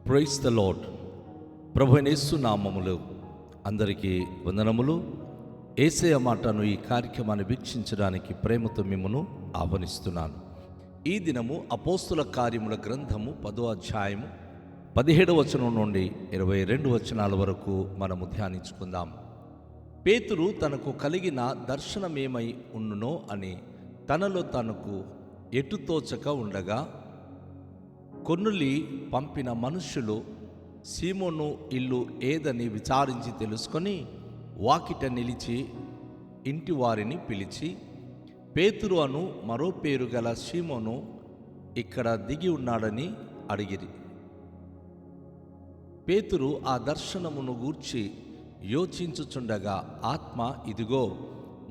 Praise the lord. ప్రభువైన యేసు నామములో అందరికీ వందనములు. యేసయ్య మాటను ఈ కార్యక్రమాన్ని వీక్షించడానికి ప్రేమతో మిమ్మును ఆహ్వానిస్తున్నాను. ఈ దినము అపోస్తుల కార్యముల గ్రంథము 10వ అధ్యాయము 17వ వచనం నుండి 22 వచనాల వరకు మనము ధ్యానించుకుందాం. పేతురు తనకు కలిగిన దర్శనమేమై ఉండునో అని తనలో తనకు ఎటుతోచక ఉండగా కొన్నులి పంపిన మనుష్యులు సీమోను ఇల్లు ఏదని విచారించి తెలుసుకొని వాకిట నిలిచి ఇంటి వారిని పిలిచి, పేతురు అను మరో పేరు గల సీమోను ఇక్కడ దిగి ఉన్నాడని అడిగిరి. పేతురు ఆ దర్శనమును గూర్చి యోచించుచుండగా ఆత్మ, ఇదిగో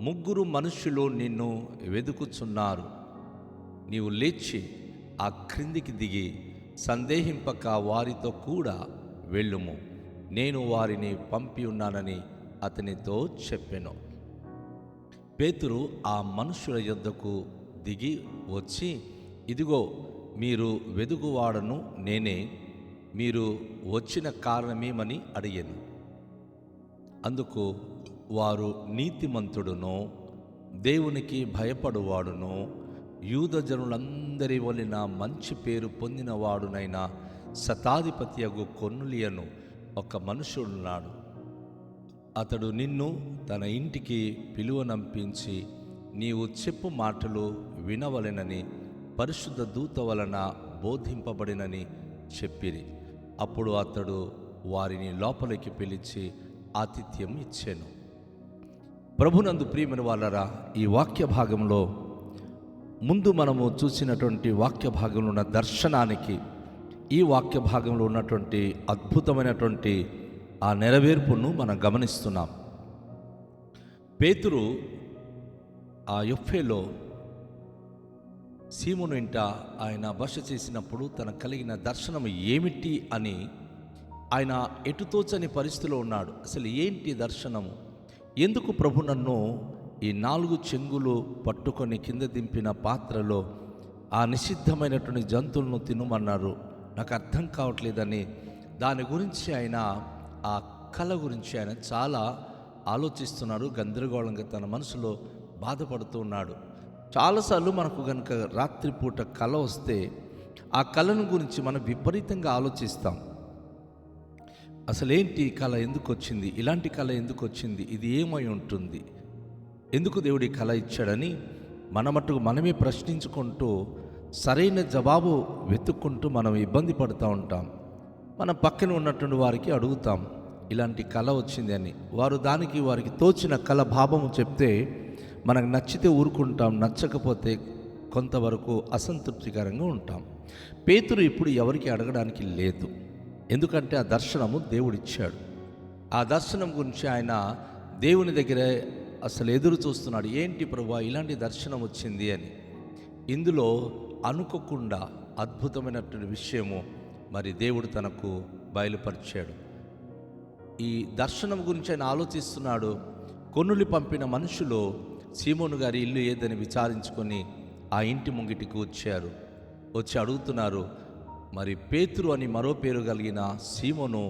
3 మనుష్యులు నిన్ను వెదుకుచున్నారు. నీవు లేచి ఆ క్రిందికి దిగి సందేహింపక వారితో కూడా వెళ్ళుము, నేను వారిని పంపి ఉన్నానని అతనితో చెప్పెను. పేతురు ఆ మనుషుల యొద్దకు దిగి వచ్చి, ఇదిగో మీరు వెదుగువాడను నేనే, మీరు వచ్చిన కారణమేమని అడిగాను. అందుకు వారు, నీతిమంతుడునో దేవునికి భయపడువాడునో యూదజనులందరి వలన మంచి పేరు పొందినవాడునైన శతాధిపతియగు కొర్నేలియను ఒక మనుషుడున్నాడు. అతడు నిన్ను తన ఇంటికి పిలువనంపించి నీవు చెప్పు మాటలు వినవలెనని పరిశుద్ధ దూత వలన బోధింపబడినని చెప్పిరి. అప్పుడు అతడు వారిని లోపలికి పిలిచి ఆతిథ్యం ఇచ్చెను. ప్రభునందు ప్రియమైన వాళ్ళరా, ఈ వాక్య భాగంలో ముందు మనము చూసినటువంటి వాక్య భాగంలో ఉన్న దర్శనానికి ఈ వాక్య భాగంలో ఉన్నటువంటి అద్భుతమైనటువంటి ఆ నెరవేర్పును మనం గమనిస్తున్నాం. పేతురు ఆ యొప్పేలో సీమోను ఇంట ఆయన బస చేసినప్పుడు తనకు కలిగిన దర్శనం ఏమిటి అని ఆయన ఎటుతోచని పరిస్థితిలో ఉన్నాడు. అసలు ఏంటి దర్శనము? ఎందుకు ప్రభు నన్ను ఈ 4 చెంగులు పట్టుకొని కింద దింపిన పాత్రలో ఆ నిషిద్ధమైనటువంటి జంతువులను తినమన్నారు? నాకు అర్థం కావట్లేదని దాని గురించి ఆయన, ఆ కళ గురించి ఆయన చాలా ఆలోచిస్తున్నాడు. గందరగోళంగా తన మనసులో బాధపడుతూ ఉన్నాడు. చాలాసార్లు మనకు కనుక రాత్రిపూట కళ వస్తే ఆ కళను గురించి మనం విపరీతంగా ఆలోచిస్తాం. అసలేంటి కళ, ఎందుకు వచ్చింది, ఇలాంటి కళ ఎందుకు వచ్చింది, ఇది ఏమై ఉంటుంది, ఎందుకు దేవుడి కళ ఇచ్చాడని మన మట్టుకు మనమే ప్రశ్నించుకుంటూ సరైన జవాబు వెతుక్కుంటూ మనం ఇబ్బంది పడుతూ ఉంటాం. మన పక్కన ఉన్నటువంటి వారికి అడుగుతాం, ఇలాంటి కళ వచ్చింది అని. వారికి తోచిన కళ భావము చెప్తే మనకు నచ్చితే ఊరుకుంటాం, నచ్చకపోతే కొంతవరకు అసంతృప్తికరంగా ఉంటాం. పేతురు ఇప్పుడు ఎవరికి అడగడానికి లేదు, ఎందుకంటే ఆ దర్శనము దేవుడిచ్చాడు. ఆ దర్శనం గురించి ఆయన దేవుని దగ్గర అసలు ఎదురు చూస్తున్నాడు. ఏంటి ప్రభువా, ఇలాంటి దర్శనం వచ్చింది అని. ఇందులో అనుకోకుండా అద్భుతమైనటువంటి విషయము మరి దేవుడు తనకు బయలుపరిచాడు. ఈ దర్శనం గురించి ఆయన ఆలోచిస్తున్నాడు. కొన్నులి పంపిన మనుషులు సీమోను గారి ఇల్లు ఏదని విచారించుకొని ఆ ఇంటి ముంగిటికి వచ్చి అడుగుతున్నారు, మరి పేతురు అని మరో పేరు కలిగిన సీమోను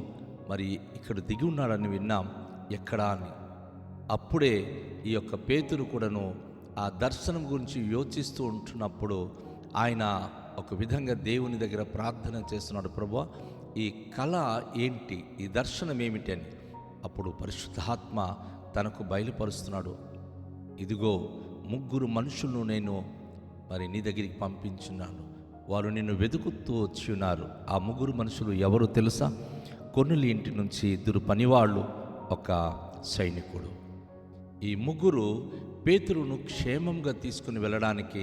మరి ఇక్కడ దిగి ఉన్నాడని విన్నాం, ఎక్కడా అని. అప్పుడే ఈ యొక్క పేతురు కూడాను ఆ దర్శనం గురించి యోచిస్తూ ఉంటున్నప్పుడు ఆయన ఒక విధంగా దేవుని దగ్గర ప్రార్థన చేస్తున్నాడు, ప్రభువా ఈ కళ ఏంటి, ఈ దర్శనం ఏమిటి అని. అప్పుడు పరిశుద్ధాత్మ తనకు బయలుపరుస్తున్నాడు, ఇదిగో 3 మనుషులను నేను మరి నీ దగ్గరికి పంపించున్నాను, వారు నిన్ను వెతుకుతూ వచ్చి ఉన్నారు. ఆ 3 మనుషులు ఎవరు తెలుసా? కొన్నులి ఇంటి నుంచి 2 పనివాళ్ళు, ఒక సైనికుడు. ఈ 3 పేతురును క్షేమంగా తీసుకుని వెళ్ళడానికి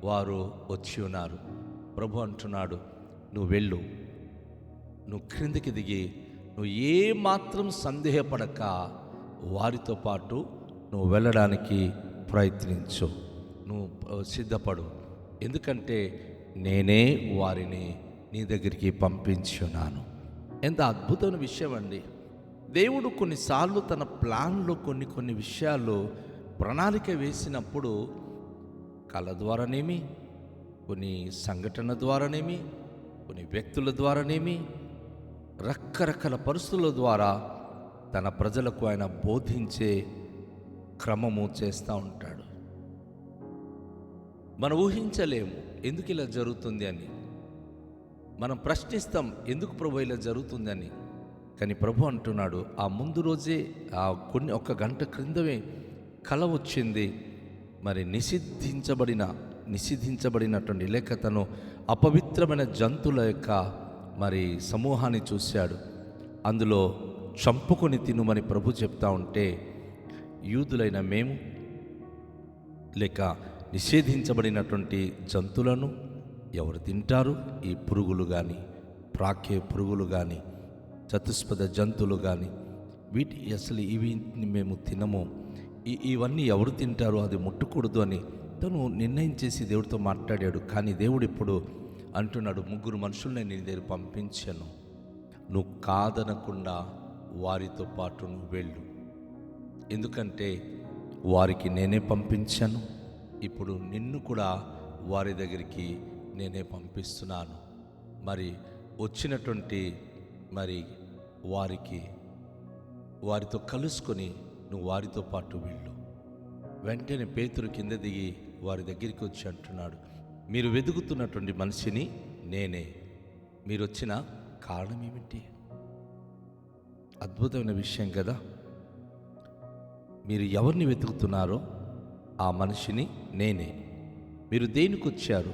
వారు వచ్చి ఉన్నారు. ప్రభు అంటున్నాడు, నువ్వు వెళ్ళు, నువ్వు క్రిందికి దిగి నువ్వు ఏమాత్రం సందేహపడక వారితో పాటు నువ్వు వెళ్ళడానికి ప్రయత్నించు, నువ్వు సిద్ధపడు, ఎందుకంటే నేనే వారిని నీ దగ్గరికి పంపించున్నాను. ఎంత అద్భుతమైన విషయం అండి. దేవుడు కొన్నిసార్లు తన ప్లాన్లో కొన్ని విషయాలు ప్రణాళిక వేసినప్పుడు కళ ద్వారానేమి, కొన్ని సంఘటన ద్వారానేమి, కొన్ని వ్యక్తుల ద్వారానేమి రకరకాల పరిస్థితుల ద్వారా తన ప్రజలకు ఆయన బోధించే క్రమము చేస్తూ ఉంటాడు. మనం ఊహించలేము ఎందుకు ఇలా జరుగుతుంది అని, మనం ప్రశ్నిస్తాం ఎందుకు ప్రభు ఇలా జరుగుతుంది అని. కానీ ప్రభు అంటున్నాడు, ఆ ముందు రోజే ఒక గంట క్రిందమే కల వచ్చింది. మరి నిషిద్ధించబడినటువంటి లేక తను అపవిత్రమైన జంతువుల యొక్క మరి సమూహాన్ని చూశాడు. అందులో చంపుకొని తినుమని ప్రభు చెప్తా ఉంటే, యూదులైన మేము లేక నిషేధించబడినటువంటి జంతువులను ఎవరు తింటారు? ఈ పురుగులు కానీ, ప్రాకే పురుగులు కానీ, చతుష్పద జంతువులు కానీ, ఇవి మేము తినము, ఇవన్నీ ఎవరు తింటారు, అది ముట్టకూడదు అని తను నిర్ణయించేసి దేవుడితో మాట్లాడాడు. కానీ దేవుడు ఇప్పుడు అంటున్నాడు, 3 మనుషుల్ని నేను దగ్గర పంపించాను, నువ్వు కాదనకుండా వారితో పాటు నువ్వు వెళ్ళు. ఎందుకంటే వారికి నేనే పంపించాను, ఇప్పుడు నిన్ను కూడా వారి దగ్గరికి నేనే పంపిస్తున్నాను. మరి వచ్చినటువంటి వారితో కలుసుకొని నువ్వు వారితో పాటు వెళ్ళు. వెంటనే పేతురు కింద దిగి వారి దగ్గరికి వచ్చి అంటున్నాడు, మీరు వెతుకుతున్నటువంటి మనిషిని నేనే, మీరు వచ్చిన కారణం ఏమిటి? అద్భుతమైన విషయం కదా. మీరు ఎవరిని వెతుకుతున్నారో ఆ మనిషిని నేనే. మీరు దేనికి వచ్చారు?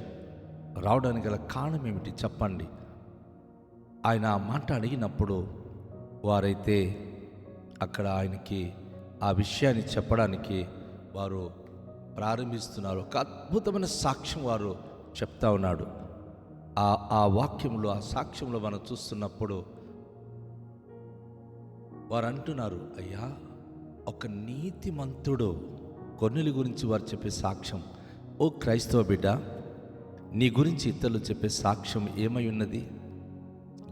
రావడానికి గల కారణం ఏమిటి చెప్పండి. ఆయన ఆ మాట అడిగినప్పుడు వారైతే అక్కడ ఆయనకి ఆ విషయాన్ని చెప్పడానికి వారు ప్రారంభిస్తున్నారు. ఒక అద్భుతమైన సాక్ష్యం వారు చెప్తా ఉన్నాడు. ఆ వాక్యంలో, ఆ సాక్ష్యంలో మనం చూస్తున్నప్పుడు వారు అంటున్నారు, అయ్యా, ఒక నీతిమంతుడు, కొన్నిల గురించి వారు చెప్పే సాక్ష్యం. ఓ క్రైస్తవ బిడ్డ, నీ గురించి ఇతరులు చెప్పే సాక్ష్యం ఏమై ఉన్నది?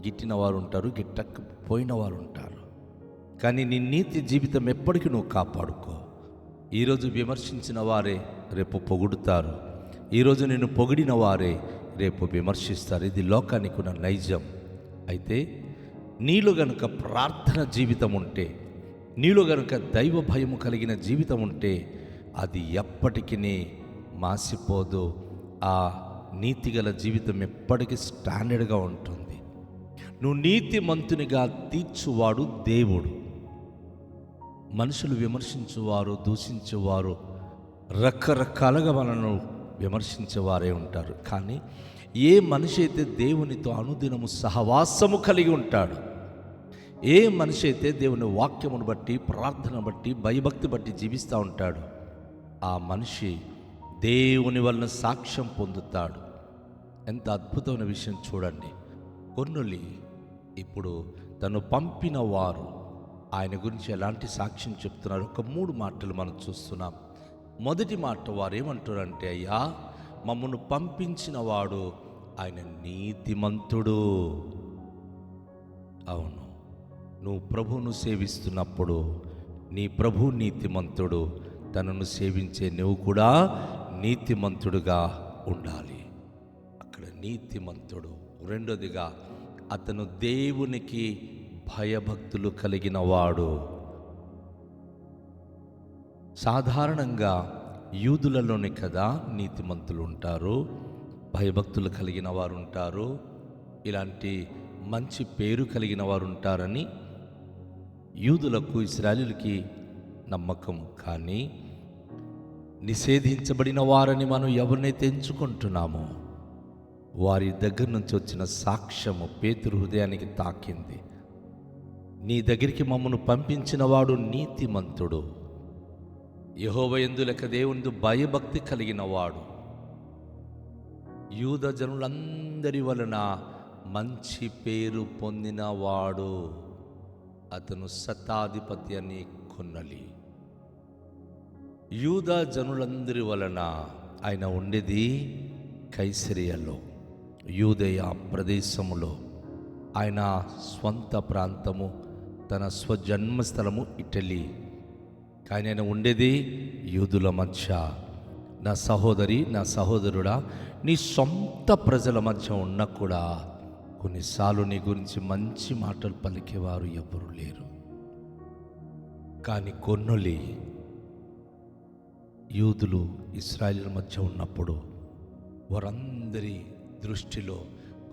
గిట్టిన వారు ఉంటారు, గిట్టకపోయిన వారు ఉంటారు. కానీ నీ నీతి జీవితం ఎప్పటికీ నువ్వు కాపాడుకో. ఈరోజు విమర్శించిన వారే రేపు పొగుడుతారు, ఈరోజు నిన్ను పొగిడిన వారే రేపు విమర్శిస్తారు. ఇది లోకానికి ఉన్న నైజం. అయితే నీలో గనుక ప్రార్థన జీవితం ఉంటే, నీలో గనుక దైవ భయము కలిగిన జీవితం ఉంటే, అది ఎప్పటికీ మాసిపోదు. ఆ నీతిగల జీవితం ఎప్పటికీ స్టాండర్డ్గా ఉంటుంది. నువ్వు నీతిమంతునిగా తీర్చువాడు దేవుడు. మనుషులు విమర్శించువారు, దూషించేవారు, రకరకాలుగా మనను విమర్శించేవారే ఉంటారు. కానీ ఏ మనిషి అయితే దేవునితో అనుదినము సహవాసము కలిగి ఉంటాడు, ఏ మనిషి అయితే దేవుని వాక్యమును బట్టి, ప్రార్థన బట్టి, భయభక్తి బట్టి జీవిస్తూ ఉంటాడు, ఆ మనిషి దేవుని వలన సాక్ష్యం పొందుతాడు. ఎంత అద్భుతమైన విషయం చూడండి. కొన్నులి ఇప్పుడు తను పంపిన వారు ఆయన గురించి ఎలాంటి సాక్ష్యం చెప్తున్నారు? ఒక 3 మాటలు మనం చూస్తున్నాం. మొదటి మాట వారు ఏమంటారంటే, అయ్యా, మమ్మను పంపించిన వాడు ఆయన నీతిమంతుడు. అవును, నువ్వు ప్రభువును సేవిస్తున్నప్పుడు నీ ప్రభు నీతిమంతుడు, తనను సేవించే నువ్వు కూడా నీతిమంతుడుగా ఉండాలి. అక్కడ నీతిమంతుడు. రెండోదిగా, అతను దేవునికి భయభక్తులు కలిగిన వాడు. సాధారణంగా యూదులలోనే కదా నీతిమంతులు ఉంటారు, భయభక్తులు కలిగిన వారు ఉంటారు, ఇలాంటి మంచి పేరు కలిగిన వారు ఉంటారని యూదులకు, ఇశ్రాయేలుకి నమ్మకం. కానీ నిషేధించబడిన వారని మనం ఎవరినైతే ఎంచుకుంటున్నామో వారి దగ్గర నుంచి వచ్చిన సాక్ష్యము పేతురు హృదయానికి తాకింది. నీ దగ్గరికి మమ్మను పంపించిన వాడు నీతిమంతుడు, యెహోవా యందు లేక దేవుని భయభక్తి కలిగిన వాడు, యూద జనులందరి వలన మంచి పేరు పొందినవాడు, అతను శతాధిపతి అని కొన్నలి. యూద జనులందరి వలన ఆయన ఉండేది కైసరియలో, యూదయ ప్రదేశములో. ఆయన స్వంత ప్రాంతము, తన స్వజన్మస్థలము ఇటలీ. కానీ ఆయన ఉండేది యూదుల మధ్య. నా సహోదరి, నా సహోదరుడా, నీ సొంత ప్రజల మధ్య ఉన్న కూడా కొన్నిసార్లు నీ గురించి మంచి మాటలు పలికేవారు ఎవరు లేరు. కానీ కొన్నొలి యూదులు ఇశ్రాయేలు మధ్య ఉన్నప్పుడు వారందరి దృష్టిలో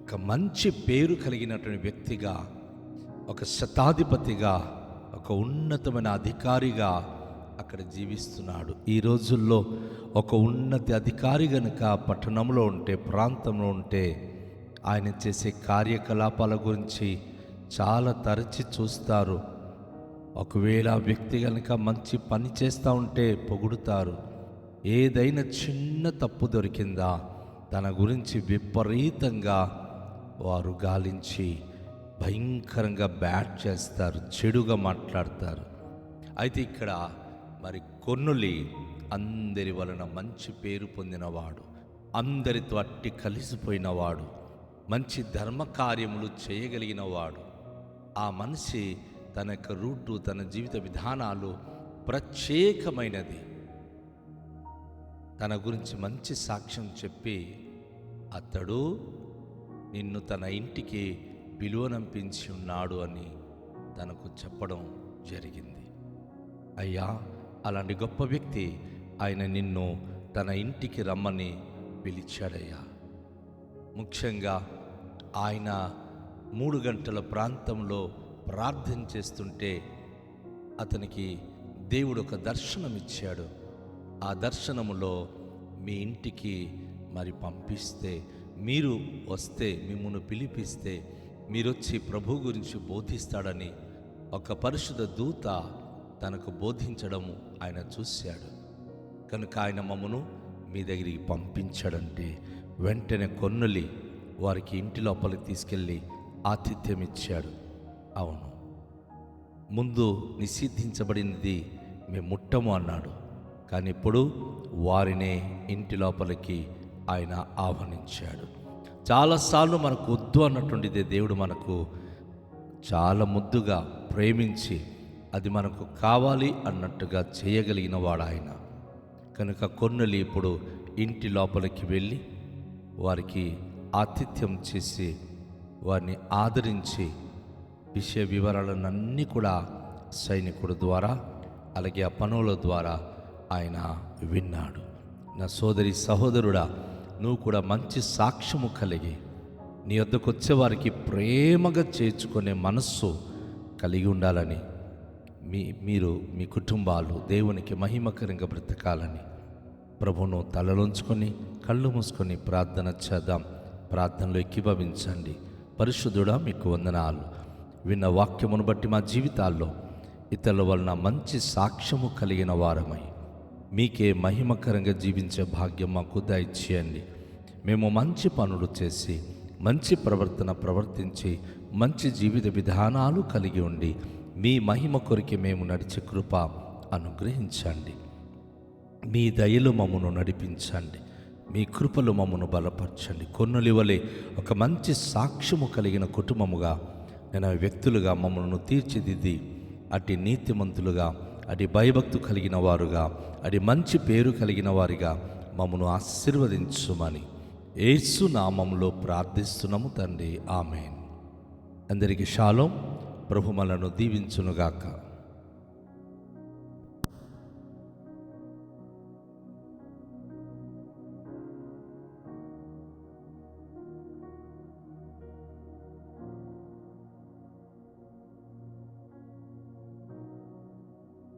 ఒక మంచి పేరు కలిగినటువంటి వ్యక్తిగా, ఒక శతాధిపతిగా, ఒక ఉన్నతమైన అధికారిగా అక్కడ జీవిస్తున్నాడు. ఈ రోజుల్లో ఒక ఉన్నత అధికారి గనుక పట్టణంలో ఉంటే, ప్రాంతంలో ఉంటే, ఆయన చేసే కార్యకలాపాల గురించి చాలా తరచి చూస్తారు. ఒకవేళ ఆ వ్యక్తి కనుక మంచి పని చేస్తూ ఉంటే పొగుడుతారు. ఏదైనా చిన్న తప్పు దొరికిందా తన గురించి విపరీతంగా వారు గాలించి భయంకరంగా బ్యాట్ చేస్తారు, చెడుగా మాట్లాడతారు. అయితే ఇక్కడ మరి కొర్నేలి అందరి వలన మంచి పేరు పొందినవాడు, అందరితో అట్టి కలిసిపోయినవాడు, మంచి ధర్మ కార్యములు చేయగలిగినవాడు. ఆ మనిషి తన యొక్క రూటు, తన జీవిత విధానాలు ప్రత్యేకమైనది. తన గురించి మంచి సాక్ష్యం చెప్పి అతడు నిన్ను తన ఇంటికి పిలువనంపించి ఉన్నాడు అని తనకు చెప్పడం జరిగింది. అయ్యా, అలాంటి గొప్ప వ్యక్తి ఆయన నిన్ను తన ఇంటికి రమ్మని పిలిచాడయ్యా. ముఖ్యంగా ఆయన 3 గంటల ప్రాంతంలో ప్రార్థన చేస్తుంటే అతనికి దేవుడు ఒక దర్శనం ఇచ్చాడు. ఆ దర్శనములో మీ ఇంటికి మరి పంపిస్తే, మీరు వస్తే, మిమ్మల్ని పిలిపిస్తే మీరొచ్చి ప్రభు గురించి బోధిస్తాడని ఒక పరిశుద్ధ దూత తనకు బోధించడము ఆయన చూశాడు. కనుక ఆయన మమ్మను మీ దగ్గరికి పంపించాడంటే వెంటనే కొర్నేలి వారికి ఇంటి లోపలికి తీసుకెళ్ళి ఆతిథ్యం ఇచ్చాడు. అవును, ముందు నిషేధించబడినది మేము ముట్టము అన్నాడు. కానీ ఇప్పుడు వారినే ఇంటి లోపలికి ఆయన ఆహ్వానించాడు. చాలాసార్లు మనకు వద్దు అన్నటువంటిదే దేవుడు మనకు చాలా ముద్దుగా ప్రేమించి అది మనకు కావాలి అన్నట్టుగా చేయగలిగిన వాడు ఆయన. కనుక కొర్నేలి ఇప్పుడు ఇంటి లోపలికి వెళ్ళి వారికి ఆతిథ్యం చేసి వారిని ఆదరించి విషయ వివరాలన్నీ కూడా సైనికుడు ద్వారా, అలాగే ఆ పనుల ద్వారా ఆయన విన్నాడు. నా సోదరి సహోదరుడా, నువ్వు కూడా మంచి సాక్ష్యము కలిగి నీ వద్దకు వచ్చేవారికి ప్రేమగా చేర్చుకునే మనస్సు కలిగి ఉండాలని, మీరు మీ కుటుంబాలు దేవునికి మహిమకరంగా బ్రతకాలని ప్రభువును తలలోంచుకొని కళ్ళు మూసుకొని ప్రార్థన చేద్దాం. ప్రార్థనలో ఏకీభవించండి. పరిశుద్ధుడా, మీకు వందనాలు. విన్న వాక్యమును బట్టి మా జీవితాల్లో ఇతరుల వలన మంచి సాక్ష్యము కలిగిన వారమై మీకే మహిమకరంగా జీవించే భాగ్యం మాకు దయచేయండి. మేము మంచి పనులు చేసి, మంచి ప్రవర్తన ప్రవర్తించి, మంచి జీవిత విధానాలు కలిగి ఉండి మీ మహిమ కొరికి మేము నడిచే కృప అనుగ్రహించండి. మీ దయలు మమ్మను నడిపించండి. మీ కృపలు మమ్మను బలపరచండి. కొర్నేలి వలె ఒక మంచి సాక్ష్యము కలిగిన కుటుంబముగా, నేను వ్యక్తులుగా మమ్మల్ని తీర్చిదిద్ది అటు నీతిమంతులుగా, అటు భయభక్తు కలిగిన వారుగా, అటు మంచి పేరు కలిగిన వారిగా మమ్మను ఆశీర్వదించుమని యేసు నామములో ప్రార్థిస్తున్నాము తండ్రి. ఆమేన్. అందరికీ షాలోం. ప్రభు మనలను దీవించునుగాక.